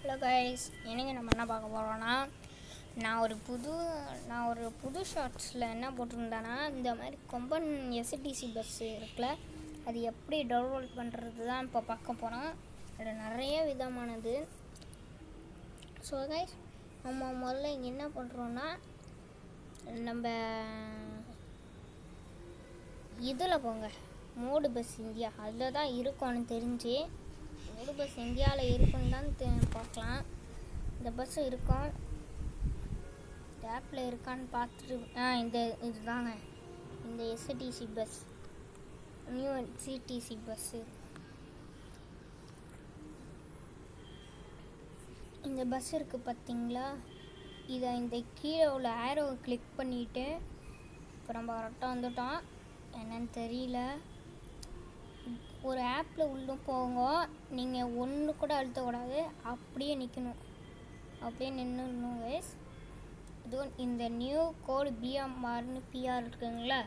Hello guys, என்னங்க நம்ம என்ன பார்க்க போகிறோன்னா, நான் ஒரு புது ஷார்ட்ஸில் என்ன போட்டிருந்தேன்னா, இந்த மாதிரி கொம்பன் எஸ்டிசி பஸ்ஸு இருக்குல்ல, அது எப்படி டவுன்லோட் பண்ணுறது தான் இப்போ பார்க்க போகிறோம். அதில் நிறைய விதமானது. ஸோ கைஸ், நம்ம முதல்ல இங்கே என்ன பண்ணுறோன்னா, நம்ம இதில் போங்க, மோடு பஸ் இந்தியா அதில் தான் இருக்கும்னு தெரிஞ்சு. மோடு பஸ் இந்தியாவில் இருக்குன்னு தான் பார்க்கலாம். இந்த பஸ் இருக்கும், இந்த ஆப்பில் இருக்கான்னு பார்த்துட்டு இதுதாங்க இந்த STC bus, new CTC bus. இந்த பஸ் இருக்குது பார்த்தீங்களா, இந்த கீழே உள்ள ஆரோவை கிளிக் பண்ணிவிட்டு இப்போ நம்ம கரெக்டாக வந்துட்டோம். என்னன்னு தெரியல, ஒரு ஆப்பில் உள்ளே போங்க, நீங்கள் ஒன்று கூட அழுத்தக்கூடாது, அப்படியே நிற்கணும், அப்படியே நின்றுடணும் கைஸ். இதுவும் இந்த நியூ கோடு பிஎம்ஆர்னு பிஆர் இருக்குங்களா,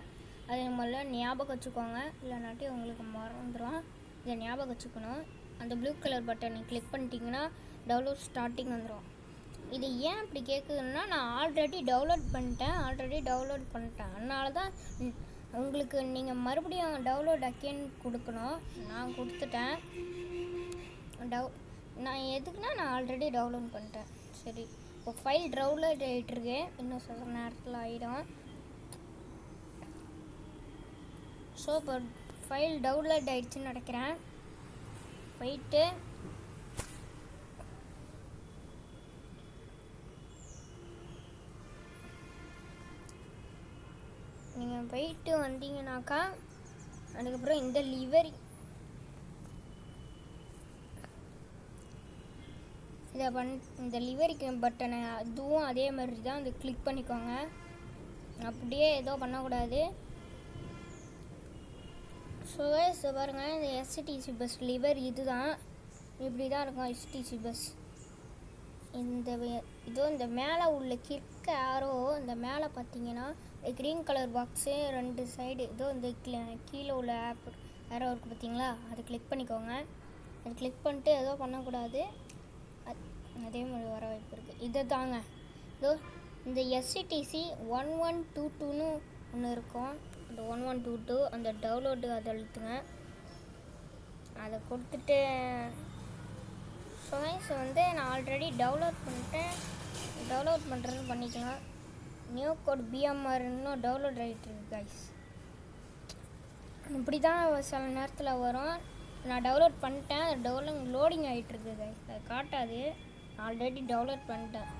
அதை முதல்ல ஞாபகம் வச்சுக்கோங்க, இல்லைனாட்டி உங்களுக்கு மறந்துடும். இதை ஞாபகம் வச்சுக்கணும். அந்த ப்ளூ கலர் பட்டனை கிளிக் பண்ணிட்டீங்கன்னா டவுன்லோட் ஸ்டார்டிங் வந்துடும். இது ஏன் அப்படி கேட்குதுன்னா, நான் ஆல்ரெடி டவுன்லோட் பண்ணிட்டேன், அதனால தான் உங்களுக்கு நீங்கள் மறுபடியும் டவுன்லோட் அகெயின் கொடுக்கணும். நான் கொடுத்துட்டேன். நான் எதுக்குன்னா, நான் ஆல்ரெடி டவுன்லோட் பண்ணிட்டேன். சரி, இப்போ ஃபைல் டவுன்லோட் ஆகிட்டுருக்கு, இன்னும் சில நேரத்தில் ஆகிடும். ஸோ இப்போ ஃபைல் டவுன்லோட் ஆகிடுச்சுன்னு நினைக்கிறேன். போயிட்டு நீங்கள் போயிட்டு வந்தீங்கன்னாக்கா, அதுக்கப்புறம் இந்த லிவரி இந்த லிவரிக்கு பட்டனை அதுவும் அதே மாதிரி தான், அது கிளிக் பண்ணிக்கோங்க. அப்படியே ஏதோ பண்ணக்கூடாது. ஸோ பாருங்கள், இந்த எஸ்டிசி பஸ் லிவர் இது தான், இப்படி தான் இருக்கும் எஸ்டிசி பஸ். இந்த மேலே உள்ள கிற்க ஆரோ, இந்த மேலே பார்த்தீங்கன்னா க்ரீன் கலர் பாக்ஸு 2 சைடு, இந்த கீழே உள்ள ஆரோ இருக்குது பார்த்தீங்களா, அதை கிளிக் பண்ணிக்கோங்க. அது கிளிக் பண்ணிட்டு ஏதோ பண்ணக்கூடாது, அதே மாதிரி வர வாய்ப்பு இருக்குது. இதை தாங்க இந்த எஸ்டிசி 1122ன்னு ஒன்று இருக்கும், அந்த 1122 அந்த டவுன்லோடு அதை அழுத்துங்க. அதை கொடுத்துட்டு நான் ஆல்ரெடி டவுன்லோட் பண்ணிட்டேன், டவுன்லோட் பண்ணுறது பண்ணிக்கலாம். நியூ கோட் பிஎம்ஆர் இன்னும் டவுன்லோட் ஆகிட்டுருக்கு கைஸ். இப்படி தான் சில நேரத்தில் வரும். நான் டவுன்லோட் பண்ணிட்டேன், அது லோடிங் ஆகிட்டுருக்கு கைஸ், அது காட்டாது. ஆல்ரெடி டவுன்லோட் பண்ணிட்டேன்.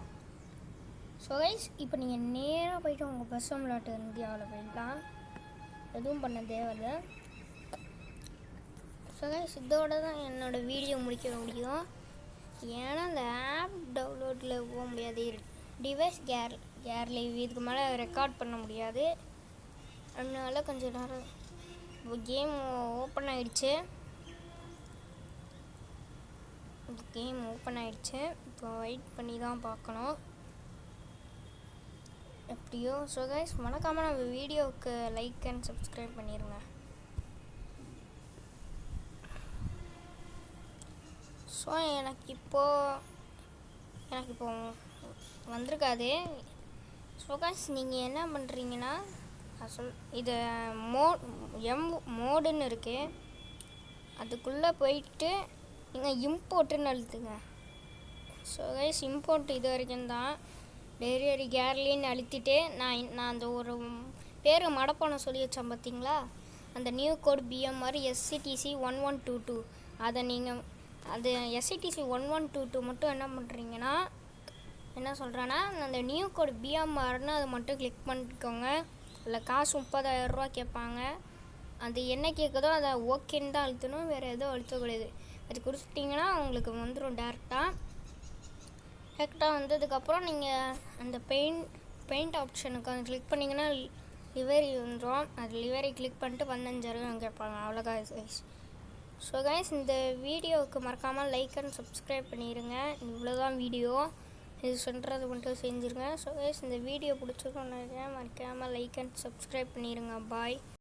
ஸோ கைஸ், இப்போ நீங்கள் நேராக போய்ட்டு உங்கள் பஸ் விளையாட்டு இந்தியாவில் போயிடலாம், எதுவும் பண்ண தேவையில்லை. ஸோ கைஸ், இதோட தான் என்னோடய வீடியோ முடிக்க முடியும். ஏன்னா அந்த ஆப் டவுன்லோடில் போக முடியாது, டிவைஸ் கேர்லைவ் இதுக்கு மேலே ரெக்கார்ட் பண்ண முடியாது. அதனால கொஞ்சம் நேரம் கேம் ஓப்பன் ஆகிடுச்சு. இப்போ வெயிட் பண்ணி தான் பார்க்கணும் எப்படியோ. ஸோ கைஸ், மறக்காமல் நம்ம வீடியோவுக்கு லைக் அண்ட் சப்ஸ்கிரைப் பண்ணிடுங்க. ஸோ எனக்கு இப்போ வந்திருக்காது. ஸோ கைஸ், நீங்கள் என்ன பண்ணுறீங்கன்னா, இது மோடுன்னு இருக்குது, அதுக்குள்ளே போயிட்டு நீங்கள் இம்போர்ட்டுன்னு அழுத்துங்க. ஸோ கைஸ், இம்போர்ட் இது வரைக்கும் தான். டெலிவரி கேர்லின்னு அழுத்திட்டு நான் அந்த ஒரு பேர் மடப்பானம் சொல்லி வச்சேன் பார்த்தீங்களா, அந்த நியூ கோட் பிஎம்ஆர் எஸ்சிடிசி 1122, அதை நீங்கள் அது எஸ்சிடிசி 1122 மட்டும் என்ன பண்ணுறீங்கன்னா, என்ன சொல்கிறேன்னா, அந்த நியூ கோட் பிஎம்ஆர்னு அதை மட்டும் கிளிக் பண்ணிக்கோங்க. அதில் காசு 30,000 ரூபா கேட்பாங்க. அது என்ன கேட்குதோ அதை ஓகேன்னு தான் அழுத்தணும், வேறு எதுவும் அழுத்தக்கூடாது. அது கொடுத்துட்டிங்கன்னா உங்களுக்கு வந்துடும். டேரெக்டாக வந்ததுக்கப்புறம் நீங்கள் அந்த பெயிண்ட் ஆப்ஷனுக்கு அதை கிளிக் பண்ணிங்கன்னா லிவரி வந்துடும். அது லிவரி கிளிக் பண்ணிட்டு 15,000 கேட்பாங்க, அவ்வளோதான் கைஸ். ஸோ கைஸ், இந்த வீடியோவுக்கு மறக்காமல் லைக் அண்ட் சப்ஸ்கிரைப் பண்ணிடுங்க. இவ்வளோதான் வீடியோ, இது சொல்கிறது மட்டும் செஞ்சுருங்க. ஸோ கைஸ், இந்த வீடியோ பிடிச்சிருக்கோன்னு மறக்காமல் லைக் அண்ட் சப்ஸ்கிரைப் பண்ணிடுங்க. பாய்.